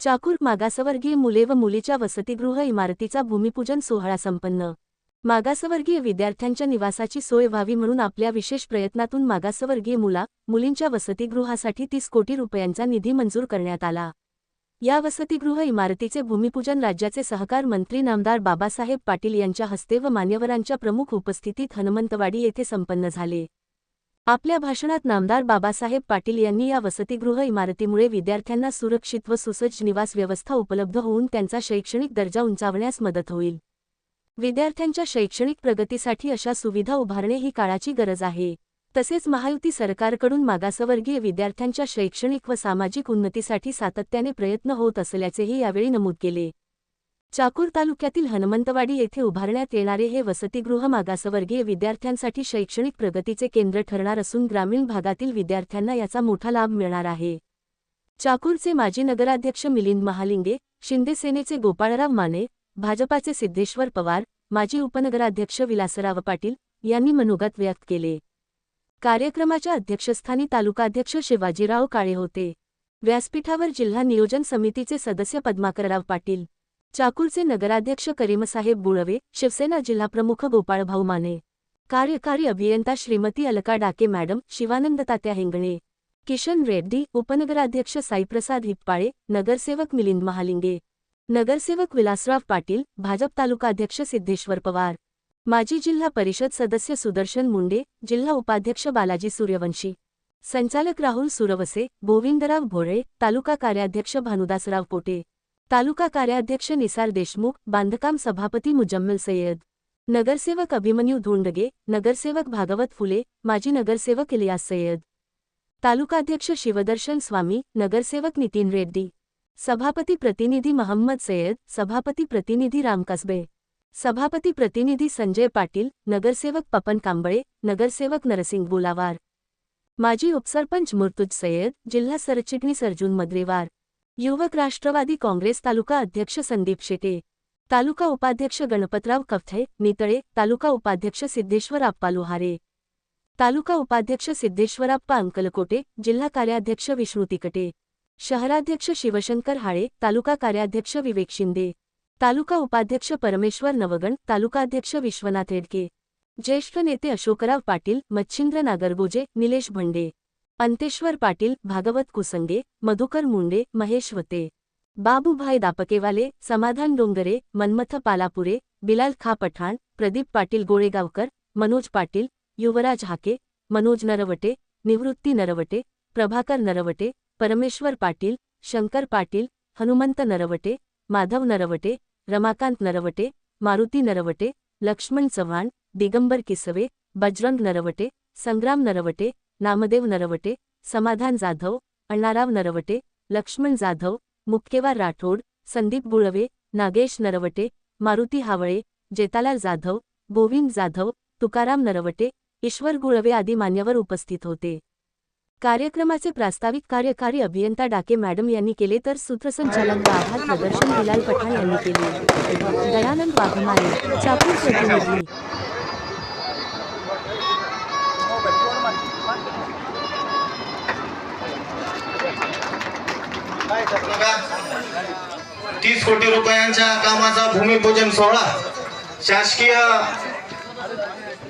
चाकूर मागासवर्गीय मुले व मुलीच्या वसतिगृह इमारतीचा भूमिपूजन सोहळा संपन्न। मागासवर्गीय विद्यार्थ्यांच्या निवासाची सोय व्हावी म्हणून आपल्या विशेष प्रयत्नातून मागासवर्गीय मुलींच्या वसतिगृहासाठी 30 कोटी रुपयांचा निधी मंजूर करण्यात आला। या वसतिगृह इमारतीचे भूमिपूजन राज्याचे सहकार मंत्री नामदार बाबासाहेब पाटील यांच्या हस्ते व मान्यवरांच्या प्रमुख उपस्थितीत हनुमंतवाडी येथे संपन्न झाले। आपल्या भाषणात नामदार बाबासाहेब पाटील यांनी या वसतिगृह इमारतीमुळे विद्यार्थ्यांना सुरक्षित व सुसज्ज निवास व्यवस्था उपलब्ध होऊन त्यांचा शैक्षणिक दर्जा उंचावण्यास मदत होईल। विद्यार्थ्यांच्या शैक्षणिक प्रगतीसाठी अशा सुविधा उभारणे ही काळाची गरज आहे। तसेच महायुती सरकारकडून मागासवर्गीय विद्यार्थ्यांच्या शैक्षणिक व सामाजिक उन्नतीसाठी सातत्याने प्रयत्न होत असल्याचेही यावेळी नमूद केले। चाकूर तालुक्यातील हनुमंतवाडी येथे उभारण्यात येणारे हे वसतिगृह मागासवर्गीय विद्यार्थ्यांसाठी शैक्षणिक प्रगतीचे केंद्र ठरणार असून ग्रामीण भागातील विद्यार्थ्यांना याचा मोठा लाभ मिळणार आहे। चाकूरचे माजी नगराध्यक्ष मिलिंद महालिंगे, शिंदे सेनेचे गोपाळराव माने, भाजपाचे सिद्धेश्वर पवार, माजी उपनगराध्यक्ष विलासराव पाटील यांनी मनोगत व्यक्त केले। कार्यक्रमाच्या अध्यक्षस्थानी तालुकाध्यक्ष शिवाजीराव काळे होते। व्यासपीठावर जिल्हा नियोजन समितीचे सदस्य पद्माकरराव पाटील, चाकूरचे नगराध्यक्ष करीमसाहेब बुळवे, शिवसेना जिल्हाप्रमुख गोपाळभाऊ माने, कार्यकारी अभियंता श्रीमती अलका डाके मॅडम, शिवानंद तात्या हेंगणे, किशन रेड्डी, उपनगराध्यक्ष साईप्रसाद हिप्पाळे, नगरसेवक मिलिंद महालिंगे, नगरसेवक विलासराव पाटील, भाजप तालुकाध्यक्ष सिद्धेश्वर पवार, माजी जिल्हा परिषद सदस्य सुदर्शन मुंडे, जिल्हा उपाध्यक्ष बालाजी सूर्यवंशी, संचालक राहुल सुरवसे, गोविंदराव भोळे, तालुका कार्याध्यक्ष भानुदासराव पोटे, तालुका कार्याध्यक्ष निसार देशमुख, बांधकाम सभापती मुजम्मिल सय्यद, नगरसेवक अभिमन्यू धोंडगे, नगरसेवक भागवत फुले, माजी नगरसेवक इलियास सय्यद, तालुकाध्यक्ष शिवदर्शन स्वामी, नगरसेवक नितीन रेड्डी, सभापती प्रतिनिधी महम्मद सय्यद, सभापती प्रतिनिधी राम कसबे, सभापती प्रतिनिधी संजय पाटील, नगरसेवक पपन कांबळे, नगरसेवक नरसिंग बोलावार, माजी उपसरपंच मुर्तुज सय्यद, जिल्हा सरचिटणीस अर्जुन मद्रेवार, युवक राष्ट्रवादी काँग्रेस तालुका अध्यक्ष संदीप शेटे, तालुका उपाध्यक्ष गणपतराव कवठे, नितळे, तालुका उपाध्यक्ष सिद्धेश्वर आप्पा लोहारे, तालुका उपाध्यक्ष सिद्धेश्वराप्पा अंकलकोटे, जिल्हा कार्याध्यक्ष विष्णू तिकटे, शहराध्यक्ष शिवशंकर हाळे, तालुका कार्याध्यक्ष विवेक शिंदे, तालुका उपाध्यक्ष परमेश्वर नवगण, तालुकाध्यक्ष विश्वनाथ हेडके, ज्येष्ठ नेते अशोकराव पाटील, मच्छिंद्र नागरगोजे, निलेश भंडे, अंतेश्वर पाटील, भागवत कुसंगे, मधुकर मुंडे, महेश वते, बाबूभाई दापकेवाले, समाधान डोंगरे, मनमथ पालापुरे, बिलाल खा पठाण, प्रदीप पाटील गोळेगावकर, मनोज पाटील, युवराज हाके, मनोज नरवटे, निवृत्ती नरवटे, प्रभाकर नरवटे, परमेश्वर पाटील, शंकर पाटील, हनुमंत नरवटे, माधव नरवटे, रमाकांत नरवटे, मारुती नरवटे, लक्ष्मण चव्हाण, दिगंबर किसवे, बजरंग नरवटे, संग्राम नरवटे, नामदेव नरवटे, समाधान जाधव, अण्णाराव नरवटे, लक्ष्मण जाधव, मुक्केवार राठोड, संदीप बुळवे, नागेश नरवटे, मारुती हावळे, जेतालाल जाधव, गोविंद जाधव, तुकाराम नरवटे, ईश्वर गुळवे आदी मान्यवर उपस्थित होते। कार्यक्रमाचे प्रास्ताविक कार्यकारी अभियंता डाके मॅडम यांनी केले तर सूत्रसंचालन व आभार प्रदर्शन बिलाल पठाण यांनी केले। दयानंद वाघमारे, चाकूर प्रतिनिधी। तीस कोटी रुपयांच्या कामाचा भूमिपूजन सोहळा, शासकीय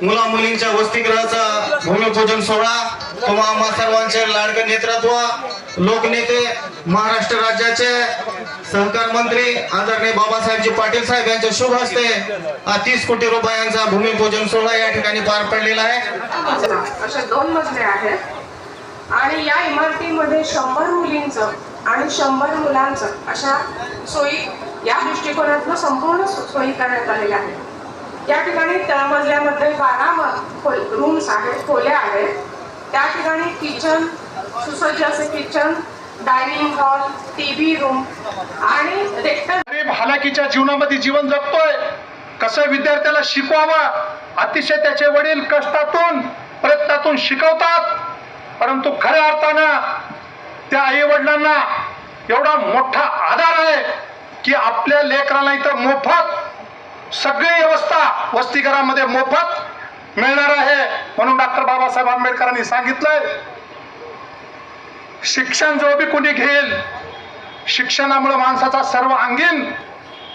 मुला मुलींच्या वसतिगृहाचा भूमिपूजन सोहळा, तुम्हा सर्वांचे लाडके नेतृत्व, लोकनेते, महाराष्ट्र राज्याचे सहकार मंत्री आदरणीय बाबासाहेबजी पाटील साहेब यांच्या शुभ हस्ते 30 कोटी रुपयांचा भूमिपूजन सोहळा या ठिकाणी पार पडलेला आहे। अशा 2 मजले आहेत आणि या इमारतीमध्ये 100 मुलींचं आणि 100 मुलांचं अशा सोयी या दृष्टिकोनातून संपूर्ण सोयी करण्यात आलेल्या आहेत। या ठिकाणी तळमजल्यामध्ये 12 रूम्स आहेत, खोल्या आहेत। त्या ठिकाणी किचन, सुसज्ज असे kitchen, dining hall, TV room आणि गरीब हालाकीच्या जीवनामध्ये जीवन जगतोय, कसं विद्यार्थ्याला शिकवावं, अतिशय त्याचे वडील कष्टातून प्रयत्नातून शिकवतात, परंतु खऱ्या अर्थानं त्या आई वडिलांना एवढा मोठा आधार आहे की आपल्या लेकराला इथं मोफत सगळी व्यवस्था वसतिगृहामध्ये मोफत मिळणार आहे। म्हणून डॉक्टर बाबासाहेब आंबेडकरांनी सांगितलंय, शिक्षण जो बी कोणी घेईल, शिक्षणामुळे माणसाचा सर्वांगीण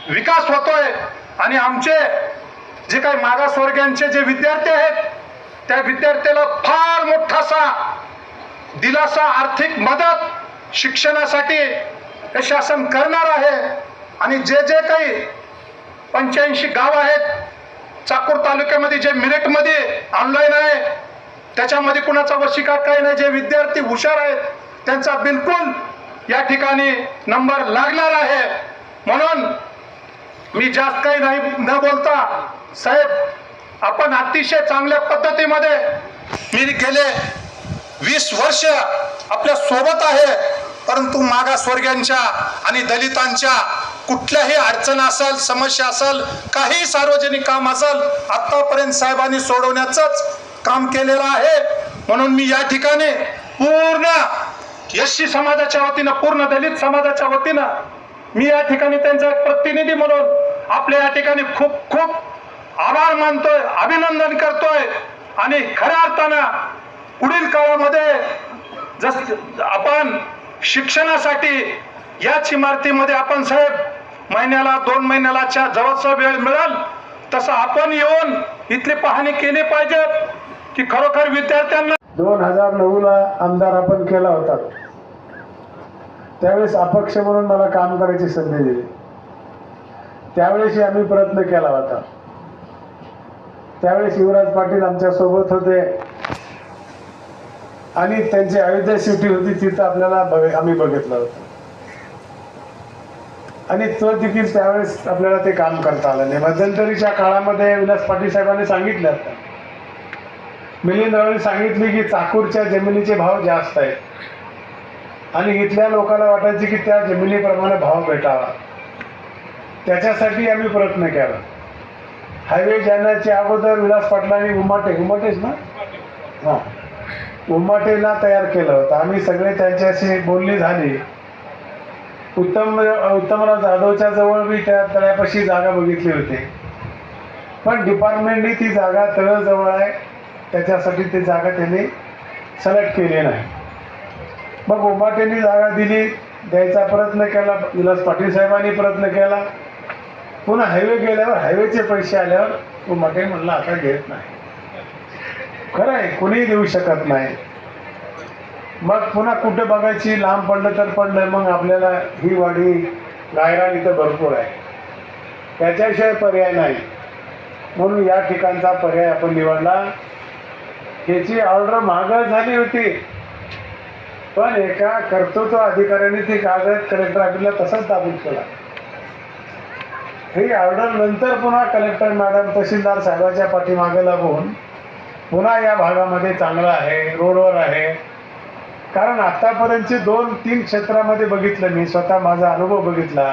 विकास होतोय आणि आमचे जे काही मागासवर्गीयांचे जे विद्यार्थी आहेत त्या विद्यार्थ्याला फार मोठासा दिलासा, आर्थिक मदत शिक्षणासाठी हे शासन करणार आहे. आणि जे जे काही 85 गाव आहेत चाकूर तालुक्यामध्ये जे मेरिटमध्ये ऑनलाईन आहे त्याच्यामध्ये कुणाचा वशिका काही नाही, जे विद्यार्थी हुशार आहेत त्यांचा बिलकुल या ठिकाणी नंबर लागणार आहे. म्हणून मी जास्त काही नाही न बोलता, साहेब आपण अतिशय चांगल्या पद्धतीमध्ये मी गेले 20 वर्ष आपल्या सोबत आहे, परंतु मागासवर्गीयांच्या आणि दलितांच्या कुठल्याही अडचण असेल, समस्या असेल, काही सार्वजनिक काम असेल आतापर्यंत साहेबांनी सोडवण्याचंच काम केलेलं आहे. म्हणून मी या ठिकाणी पूर्ण एससी समाजाच्या वतीनं, पूर्ण दलित समाजाच्या वतीनं मी या ठिकाणी त्यांचा एक प्रतिनिधी म्हणून आपल्या या ठिकाणी खूप खूप आभार मानतोय, अभिनंदन करतोय. आणि खऱ्या अर्थानं पुढील काळामध्ये जस आपण शिक्षणासाठी याच इमारतीमध्ये आपण साहेब महिन्याला 2 महिन्याला जवळचा वेळ मिळेल तसं आपण येऊन इथली पाहणी केली पाहिजे की खरोखर विद्यार्थ्यांना 2009ला आमदार आपण केला होता. त्यावेळेस अपक्ष म्हणून मला काम करायची संधी दिली. त्यावेळेस आम्ही प्रयत्न केला होता. त्यावेळेस युवराज पाटील आमच्या सोबत होते आणि त्यांची अयोध्या सिटी होती, तिथं आपल्याला आम्ही बघितलं होतं आणि तो देखील त्यावेळेस आपल्याला ते काम करता आलं नाही. मध्यंतरीच्या काळामध्ये विलास पाटील साहेबांनी सांगितलं होतं, मिलिंद रावांनी सांगितली की चाकूरच्या जमिनीचे भाव जास्त आहेत आणि इथल्या लोकांना वाटायचे की त्या जमिनीप्रमाणे भाव भेटावा. त्याच्यासाठी आम्ही प्रयत्न केला. हायवे जाण्याच्या अगोदर विलास पाटलांनी उमाटेच ना हां उमाटेला तयार केलं होतं. आम्ही सगळे त्यांच्याशी बोलणी झाली. उत्तमराव जाधवच्या जवळ मी त्या तळ्यापाशी जागा बघितली होती, पण डिपार्टमेंटने ती जागा तळजवळ आहे त्याच्यासाठी ती जागा त्यांनी सिलेक्ट केली नाही. मग उमाटेंनी जागा दिली, द्यायचा प्रयत्न केला, विलास पाटील साहेबांनी प्रयत्न केला. पुन्हा हायवे गेल्यावर हायवेचे पैसे आल्यावर उमाटे म्हणलं आता घेत नाही. खरं आहे, कुणीही देऊ शकत नाही. मग पुन्हा कुठे बघायची, लांब पडलं तर पडलं. मग आपल्याला ही वाडी गायरान इथं भरपूर आहे, त्याच्याशिवाय पर्याय नाही. म्हणून या ठिकाणचा पर्याय आपण निवडला. याची ऑर्डर मागं झाली होती, पण एका कर्तृत्व अधिकाऱ्याने ती कागद कलेक्टर ऑफिसला तसंच दाबून केला. ही ऑर्डर नंतर पुन्हा कलेक्टर मॅडम तहसीलदार साहेबांच्या पाठीमागे लागून पुन्हा या भागामध्ये चांगलं आहे, रोडवर आहे. कारण आतापर्यंतचे 2-3 क्षेत्रामध्ये बघितलं, मी स्वतः माझा अनुभव बघितला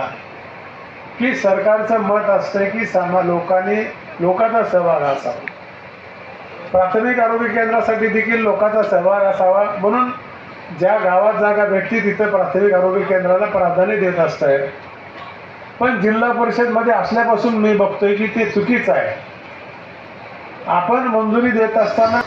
की सरकारचं मत असतं की लोकांचा सहभाग असावा. प्राथमिक आरोग्य केंद्रासाठी देखील लोकांचा सहभाग असावा. म्हणून ज्या गावात जागा भेटते तिथं प्राथमिक आरोग्य केंद्राला प्राधान्य देत असतंय. पण जिल्हा परिषदमध्ये असल्यापासून मी बघतोय की ते चुकीचं आहे. आपण मंजुरी देत असताना